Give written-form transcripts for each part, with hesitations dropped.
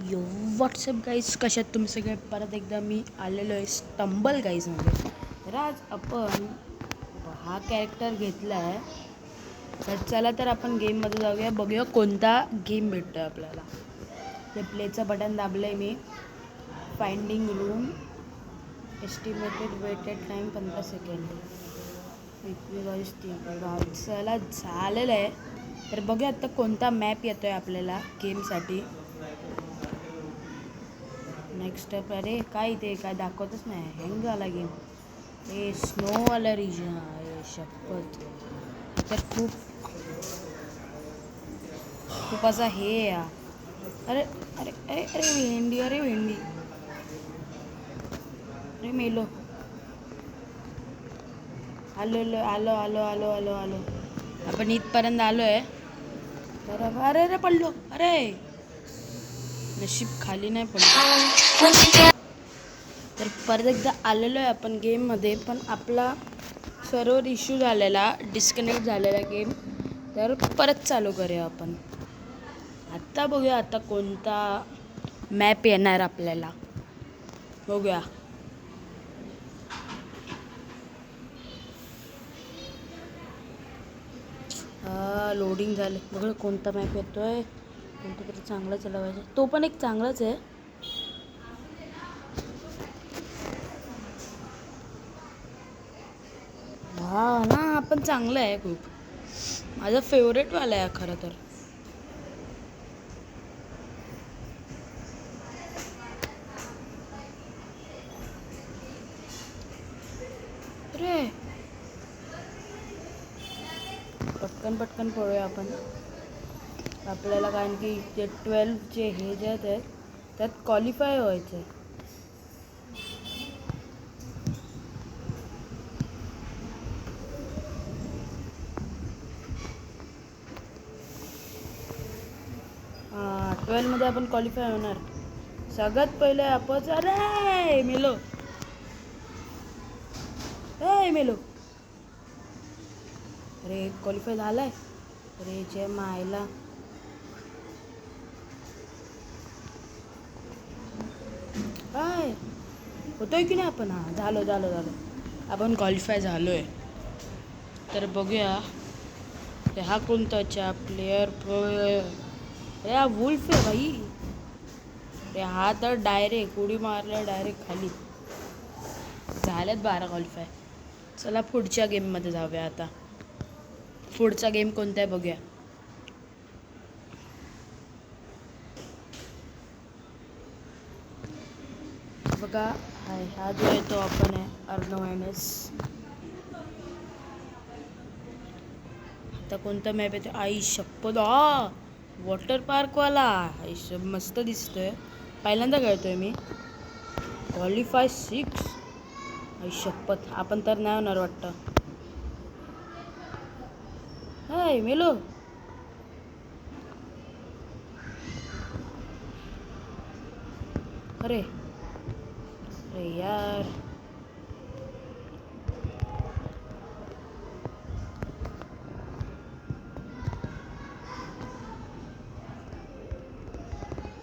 यो WhatsApp guys, कशात तुम्ही सगळे. परत एकदा मी आलेलो आहे स्टंबल गाईजमध्ये. तर आज आपण हा कॅरेक्टर घेतला आहे. तर चला तर आपण गेममध्ये जाऊया, बघूया कोणता गेम भेटतो आहे आपल्याला. ते प्लेचं बटन दाबलं आहे मी. Finding room, estimated waited time 15 second. चला झालेलं आहे. तर बघूया आता कोणता मॅप येतो आहे आपल्याला गेमसाठी. Next step. अरे काय इथे काय दाखवतच नाही, हँग झाला गेम. हे स्नोवाला रिजन आहे, शपथ. तर खूप असा हे या. अरे अरे अरे अरे भेंडी, अरे भेंडी, अरे मेलो. आलो आलो आलो आलो आलो आलो. आपण इथपर्यंत आलो आहे. तर अरे अरे पडलो, अरे नशीब खाली नाही पडलो. तर परत एकदा आलेलो आहे आपण गेममध्ये, पण आपला सर्व्हर इश्यू झालेला, डिस्कनेक्ट झालेला गेम. तर परत चालू करूया आपण. आत्ता बघूया आता कोणता मॅप येणार आपल्याला, बघूया. लोडिंग झाले. बघा कोणता मॅप येतो आहे. कोणता तरी चांगला चला पाहिजे. तो पण एक चांगलाच आहे. हा ना, हा पण चांगला आहे खूप. माझा फेवरेटवाला आहे खरं तर. अरे पटकन पटकन पळूया आपण. आपल्याला, कारण की ते 12चे हे जे आहेत त्यात क्वालिफाय व्हायचं आहे. हां, 12मध्ये आपण क्वालिफाय होणार. सगळ्यात पहिले आपण. अरे मेलो, ए मेलो. अरे क्वालिफाय झालाय. अरे जे मायला. काय होतोय की नाही आपण. हां झालो झालो झालो, आपण क्वालिफाय झालो आहे. तर बघूया ते हा कोणताच्या प्लेयर. अरे हा वुल्फ आहे भाई. अरे हा तर डायरेक्ट उडी मारल्या डायरेक्ट खाली. झाल्यात 12 क्वालिफाय. चला पुढच्या गेममध्ये जाऊया आता. पुढचा गेम कोणता आहे बघूया. बघा हा जो आहे तो आपण आहे अर्नोवायनस. आता कोणता मॅप आहे ते. आई शपथ, वॉटर पार्कवाला. आई मस्त दिसतोय. पहिल्यांदा खेळतोय मी. क्वालिफाय 6. आई शपथ, आपण तर नाही होणार वाटतं. हाय मेलो. अरे अरे यार.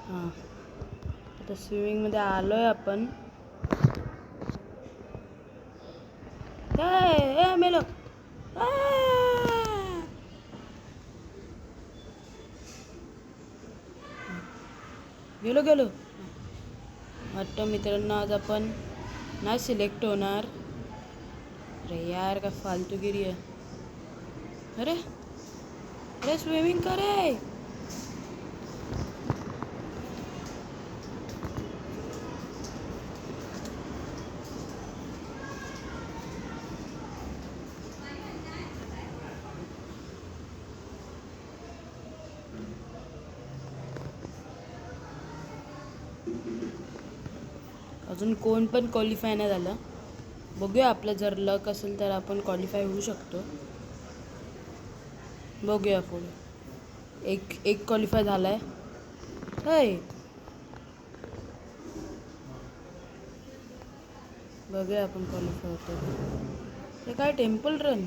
हां, आता स्विमिंगमध्ये आलो आहे आपण. ए मेलो. गेलो गेलो. वाटतं मित्रांनो आज आपण नाही सिलेक्ट होणार. अरे यार काय फालतूगिरी आहे. अरे अरे स्विमिंग करे. अजून कोण पण क्वालिफाय नाही झालं. बघूया, आपलं जर लक असेल तर आपण क्वालिफाय होऊ शकतो. बघूया पुढे. एक क्वालिफाय झाला आहे. होय, बघूया आपण क्वालिफाय होतो. हे काय टेम्पल रन.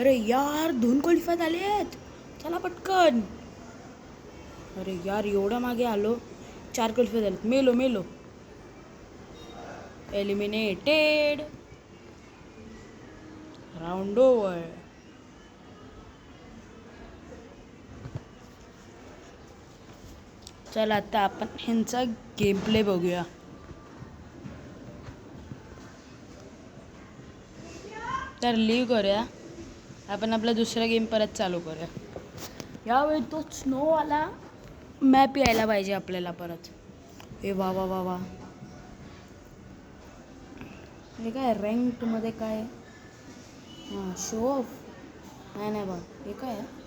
अरे यार 2 क्वालिफाय झाले आहेत. चला पटकन. अरे यार एवढा मागे आलो. 4 क्वालिफाय झालेत. मेलो एलिमिनेटेड. Round over. चला आता आपण ह्यांचा गेम प्ले बघूया. तर लीव करूया. आपण आपला दुसरा गेम परत चालू करूया. यावेळी तो स्नोवाला मॅप यायला पाहिजे आपल्याला परत. ए वा वा वा वा. हे काय रँक्डमध्ये काय? हां शो ऑफ. नाही बा हे काय आहे?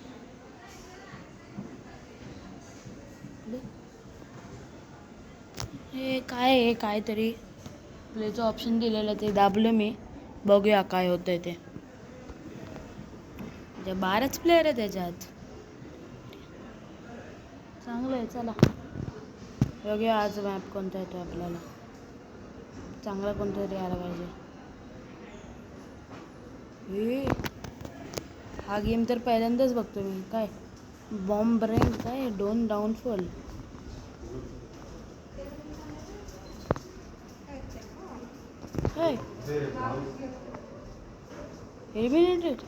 हे काय आहे? काहीतरी प्लेचं ऑप्शन दिलेलं ते दाबलं मी. बघूया काय होतंय ते. 12च प्लेयर आहे त्याच्यात. चांगलं आहे. चला बघूया आज मॅप कोणता येतो आपल्याला. चांगला कोणता तरी आला पाहिजे. हे हा गेम तर पहिल्यांदाच बघतो मी. काय बॉम्ब रँक काय डोन डाऊनफॉल. काय एलिमिनेटेड.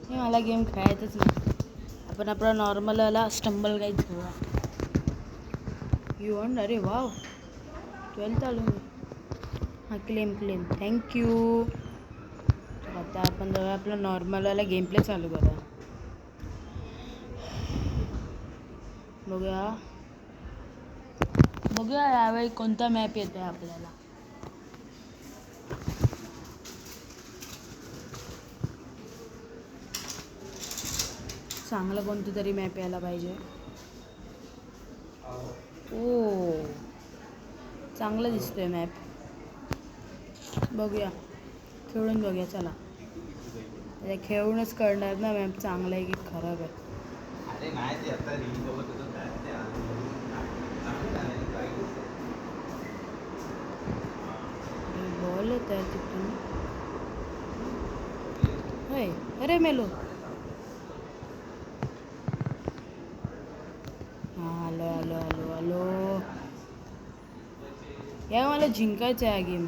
हे मला गेम खेळायचंच नाही. आपण आपला नॉर्मलला स्टंबल गाईड घेऊया. यू अरे वाव 12th आलो मी. हां क्लेम थँक्यू. आता आपण जाऊया आपला नॉर्मलवाला गेम प्ले चालू करूया. बघूया यावेळी कोणता मॅप येतो आहे आपल्याला. चांगलं कोणतं तरी मॅप यायला पाहिजे. ओ चांगलं दिसतोय मॅप. बघूया खेळून बघूया. चला खेळूनच कळणार ना मॅप चांगला आहे की खराब आहे. बॉल येत आहे तिथून. होय अरे मेलो. हां आलो. या मला जिंकायचं आहे हा गेम.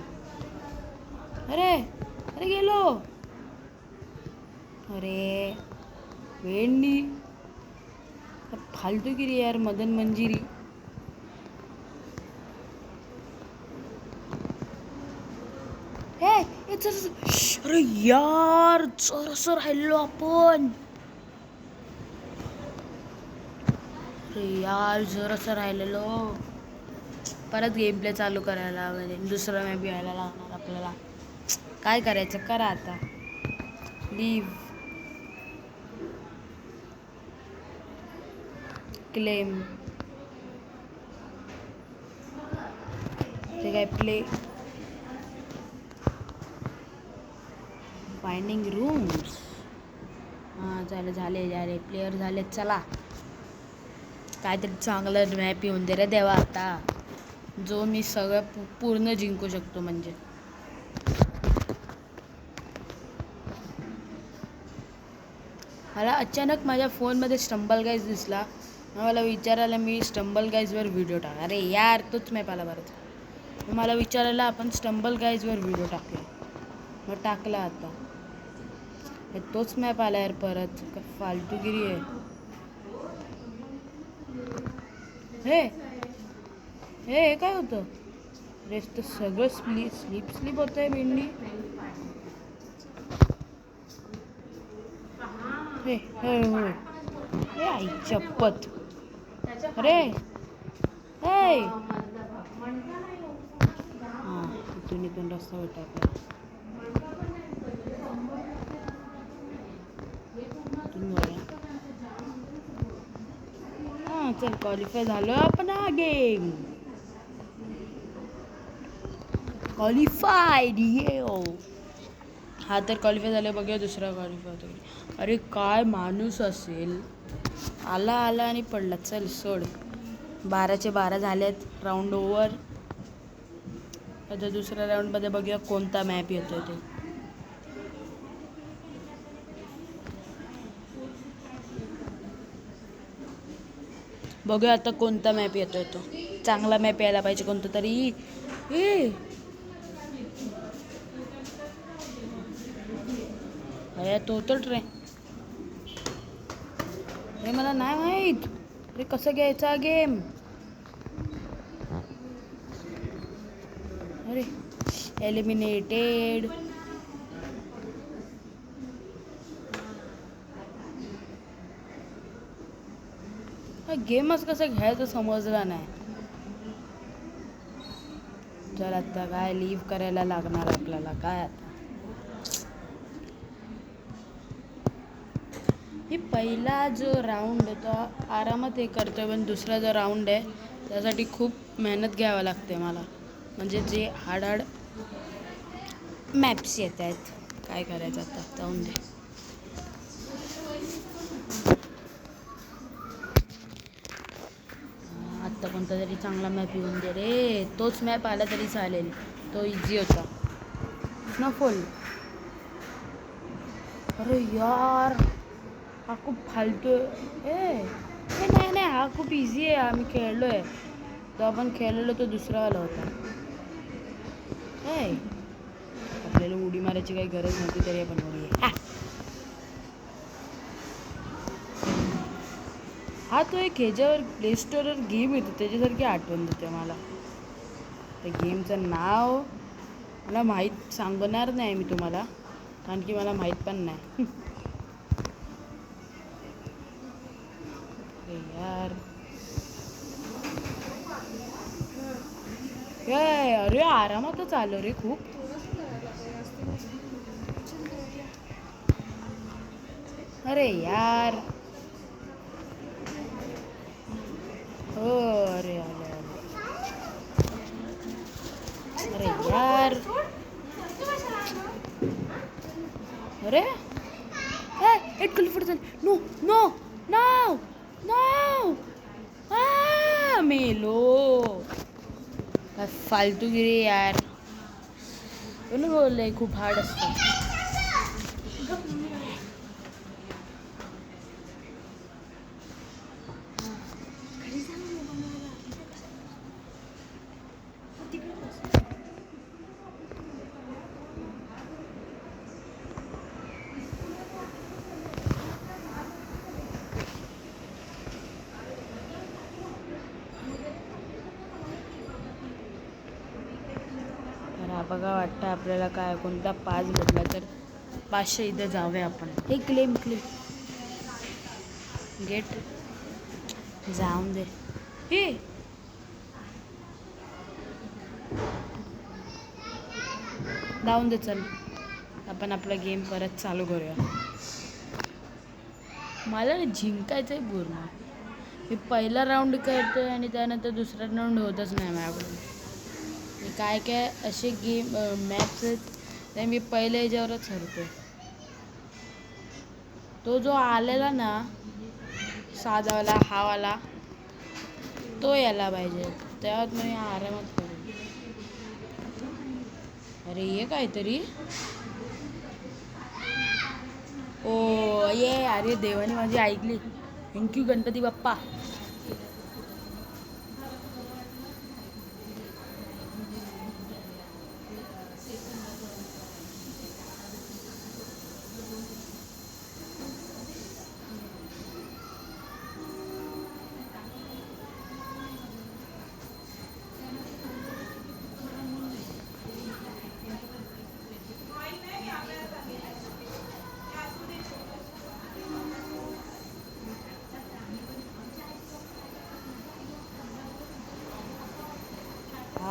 अरे गेलो. अरे वेंडी फालतूगिरी यार. मदन मंजिरी. अरे यार जरासं राहिलो आपण. अरे यार जरासं राहिलेलो. परत गेम प्ले चालू करायला म्हणजे दुसरा मॅप यायला लागणार आपल्याला. काय करायचं करा आता. लीव क्लेम ते काय प्ले फाइंडिंग रूम्स. हां झाले प्लेयर झाले. चला काहीतरी चांगलं मॅप येऊन दे रे देवा आता. जो मी सगळं पूर्ण जिंकू शकतो. म्हणजे मला अचानक माझ्या फोनमध्ये स्टंबल गाईज दिसला. मला विचारायला मी स्टंबल गाईजवर व्हिडिओ टाका. अरे यार तोच मॅप आला बरं. मला विचारायला आपण स्टंबल गाईजवर व्हिडिओ टाकला. मग टाकला आता. तोच मॅप आला यार परत. फालतूगिरी आहे. हे काय होतं. रेस्ट सगळं स्लीप होत आहे मेंढी. हे आई चप्पत. अरे हां इथून रस्ता होता आपला. हां चल क्वालिफाय झालो आपण. हा गेम क्वालिफाईड. हा तर क्वालिफाय झालं. बघूया दुसरा क्वालिफाय होतो. अरे काय माणूस असेल. आला आणि पडला. चल सोड. 12चे 12 झालेत. Round over. आता दुसऱ्या राऊंडमध्ये बघूया कोणता मॅप येतो ते. बघूया आता कोणता मॅप येतोय तो. चांगला मॅप यायला पाहिजे कोणता तरी. ए अरे तो तर ट्रेन. अरे मला नाही माहीत. अरे कसं घ्यायचा गेम. अरे एलिमिनेटेड. हा गेमच कसं घ्यायचं समजला नाही. चल आता काय लीव्ह करायला लागणार आपल्याला काय आता. ही पहिला जो राऊंड तो आरामात हे करतोय पण दुसरा जो राऊंड आहे त्यासाठी खूप मेहनत घ्यावं लागते मला. म्हणजे जे हार्ड मॅप्स येत आहेत. काय करायचं आता जाऊन दे. आत्ता कोणता तरी चांगला मॅप येऊन दे रे. तोच मॅप आला तरी चालेल. तो इझी होता. स्नोफॉल. अरे यार हा खूप फालतू नाही नाही हा खूप इझी आहे. आम्ही खेळलो आहे. तो आपण खेळलेलो तो दुसरावाला होता. आपल्याला उडी मारायची काही गरज नव्हती तरी आपण उडी. हा तो एक ह्याच्यावर प्ले स्टोअरवर गेम येतो त्याच्यासारखी आठवण देते मला. त्या गेमचं नाव मला माहीत सांगणार नाही मी तुम्हाला कारण की मला माहीत पण नाही. यार अरे आरामातच आलो रे खूप. अरे यार हो अरे अरे अरे यार अरे एक किलोमीटर झाली. नो नो नो नो मेलो. काय फालतूगिरी यार. कोणी बोललंय खूप हार्ड असतं. बघा वाटतं आपल्याला काय कोणता पास भेटला तर 500 इथं जाऊया आपण. हे क्लेम गेट जाऊन दे. हे जाऊन दे. चल आपण आपला गेम परत चालू करूया. मला जिंकायचं आहे पूर्ण. मी पहिला राऊंड करतोय आणि त्यानंतर दुसरा राऊंड होतच नाही माझ्याकडून. मी काय काय असे गेम मॅप्स आहेत ते मी पहिल्या ह्याच्यावरच हरतो. तो जो आलेला ना साधावाला हावाला तो यायला पाहिजे तेव्हा मी आरामात करेन. अरे ये काहीतरी. ओ ये अरे देवाने माझी ऐकली. थँक्यू गणपती बाप्पा.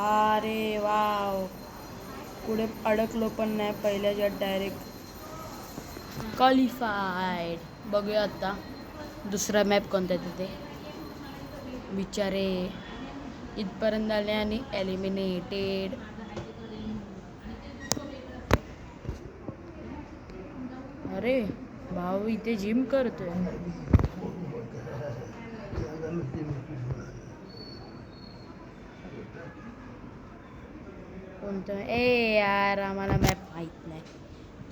अरे वाव पुढे अडकलो पण नाही. पहिल्याच्यात डायरेक्ट क्वालिफाईड. बघूया आता दुसरा मॅप कोणता आहे तिथे. बिचारे इथपर्यंत आले आणि एलिमिनेटेड. अरे भाऊ इथे जिम करतोय. कोणतं यार आम्हाला मॅप माहीत नाही.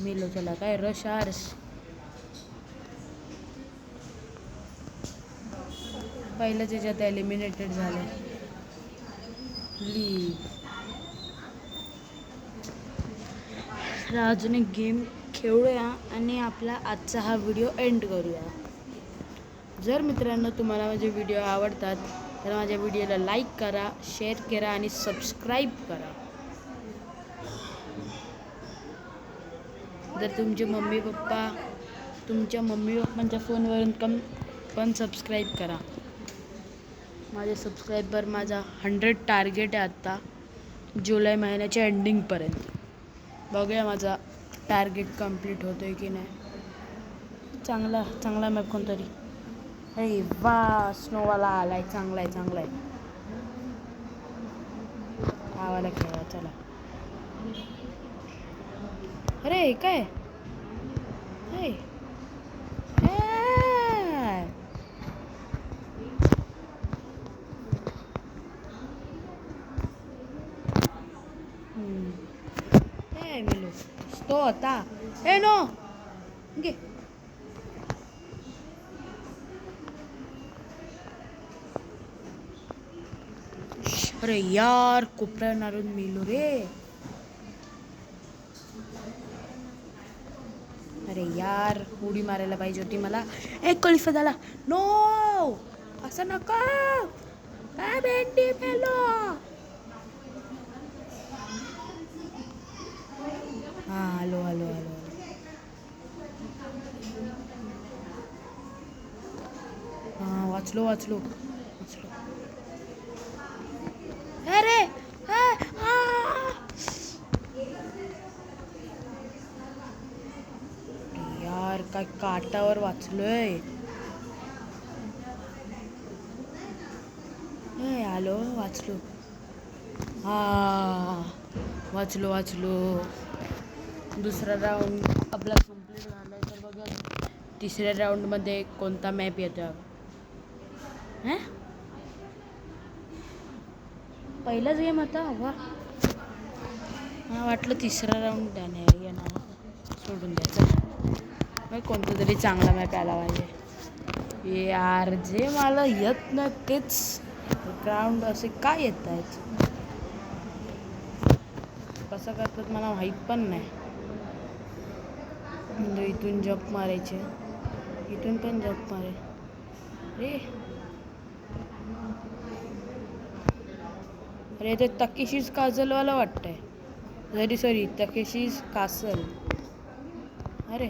मेलो चला काय रश आर्स. पहिल्याच याच्यात एलिमिनेटेड झालं. अजून एक गेम खेळूया आणि आपला आजचा हा व्हिडिओ एंड करूया. जर मित्रांनो तुम्हाला माझे व्हिडिओ आवडतात तर माझ्या व्हिडिओला लाईक करा, शेअर करा आणि सबस्क्राईब करा. जर तुमच्या मम्मी पप्पांच्या फोनवरून पण सबस्क्राईब करा. माझे सबस्क्रायबर 100 टार्गेट आहे आत्ता जुलै महिन्याच्या एंडिंगपर्यंत. बघूया माझा टार्गेट कंप्लीट होतो आहे की नाही. चांगला मॅप कोणतरी. अरे वा, स्नोवाला आलाय. चांगला आहे. आवाला खेळा चला. अरे काय मेलो तो होता. नो घे. अरे यार, कोपऱ्या मारून मेलो रे. अरे यार, उडी मारायला पाहिजे होती मला. एक क्वालिफाय झाला. नो, असं नका. काय भेंडी मेलो. आलो. वाचलो. अरे यार, काय काटावर वाचलोय. आलो, वाचलो. वाचलो. दुसरा राऊंड आपला कंप्लीट झालाय. तर बघा तिसऱ्या राऊंडमध्ये कोणता मॅप येतो. पहिलाच गेम होता. वा, वाटलं तिसरा राऊंड येणार. सोडून द्यायचं. कोणता तरी चांगला मॅप आला पाहिजे. यार, जे मला येत नाही तेच ग्राउंड असे काय येत आहेत. कसं करतात मला माहीत पण नाही. इथून जंप मारायचे, इथून पण जंप मारे. अरे ते तकेशीच काजलवाला वाटतंय. सॉरी तकेशीच कासल. अरे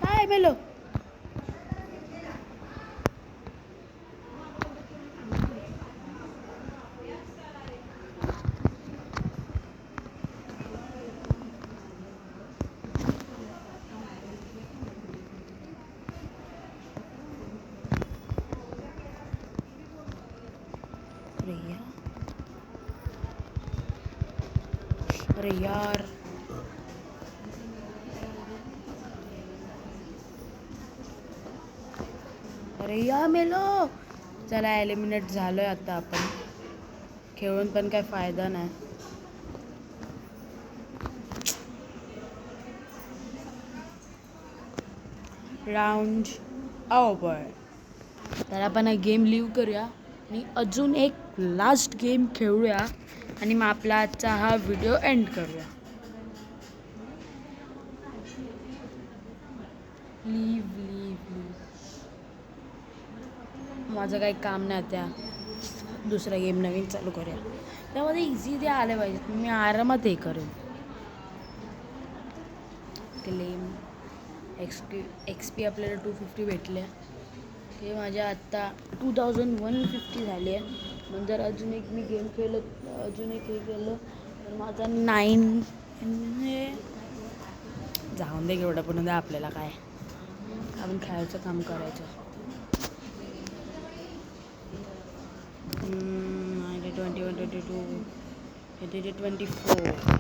काय मेलो. अरे यार, मेलो. चला, एलिमिनेट झालोय आता आपण. खेळून पण काय फायदा नाही. Round over. तर आपण गेम लिव्ह करूया आणि अजून एक लास्ट गेम खेळूया आणि मग आपला आजचा हा व्हिडिओ एंड करूया. लीव. माझं काही काम नाही. त्या दुसरा गेम नवीन चालू करूया. त्यामध्ये इझी ते आले पाहिजेत. मी आरामात हे करेन. क्लेम एक्सपी आपल्याला 250 भेटले. हे माझ्या आत्ता 2150 झाले आहे. मग जर अजून एक मी गेम खेळलो, अजून एक हे केलं तर माझा 9 जाऊन दे. एवढं पण द्या आपल्याला. काय आपण खेळायचं काम करायचं. 21, 22, 24.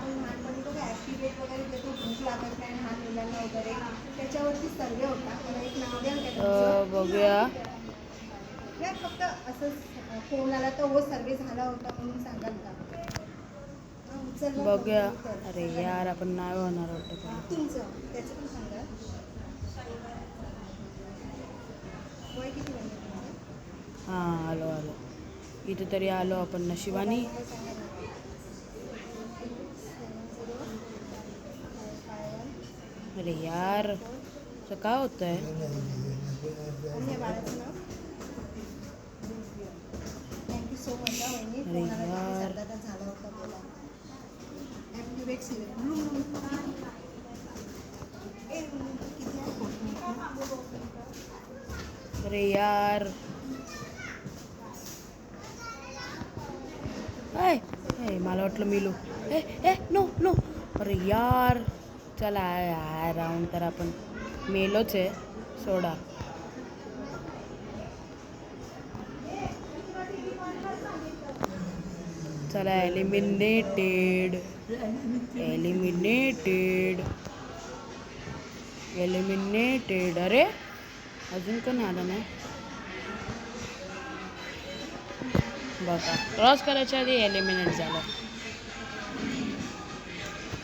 आपण लहानपणी बघा ॲक्टिवेट वगैरे देतो भूक लागत नाही लहान मुलांना वगैरे त्याच्यावरती सर्वे होता. मला एक नाव द्याल का तुमचं? बघूया. हे फक्त असंच फोन आला तर हो सर्वे झाला होता म्हणून सांगाल का? उचललं बघूया. तर अरे सांगा यार ना. आपण नाही होणार वाटतं पण. तुमचं त्याचं पण सांगा. वय किती झालं तुमचं? हां आलो आलो. इथे तरी आलो आपण नशिबानी. मोबाईल सांगा ना. 7051. अरे यार असं काय होतं आहे. आणि या बाळाचं नाव? थँक्यू सो मच हा वहिनी. अरे फोन आला तर यार. अर्धा तास झाला होता बोला. ॲक्टिवेट सिरियल किती आहे? अरे यार ऐ ऐ मला वाटलं मिलो. ए ए नो नो. अरे यार चला यार राहून तर आपण मेलोच आहे. सोडा. चला एलिमिनेटेड एलिमिनेटेड एलिमिनेटेड. अरे अजून का नाही आला नाही. बघा क्रॉस करायच्या आधी एलिमिनेट झालं.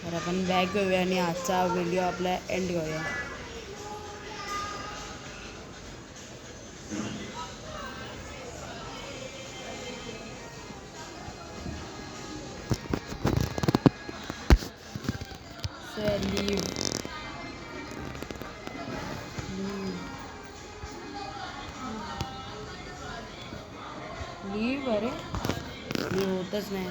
तर आपण बॅक घेऊया आणि आजचा व्हिडिओ आपला एंड घेऊया. लीव अरे लीव होतच नाही.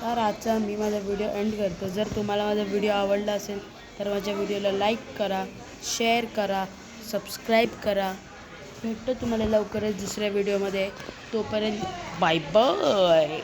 तर आजचा मी माझा व्हिडिओ एंड करतो. जर तुम्हाला माझा व्हिडिओ आवडला असेल तर माझ्या व्हिडिओला लाईक करा, शेअर करा, सबस्क्राईब करा. भेटतो तुम्हाला लवकरच दुसऱ्या व्हिडिओमध्ये. तोपर्यंत बाय बाय.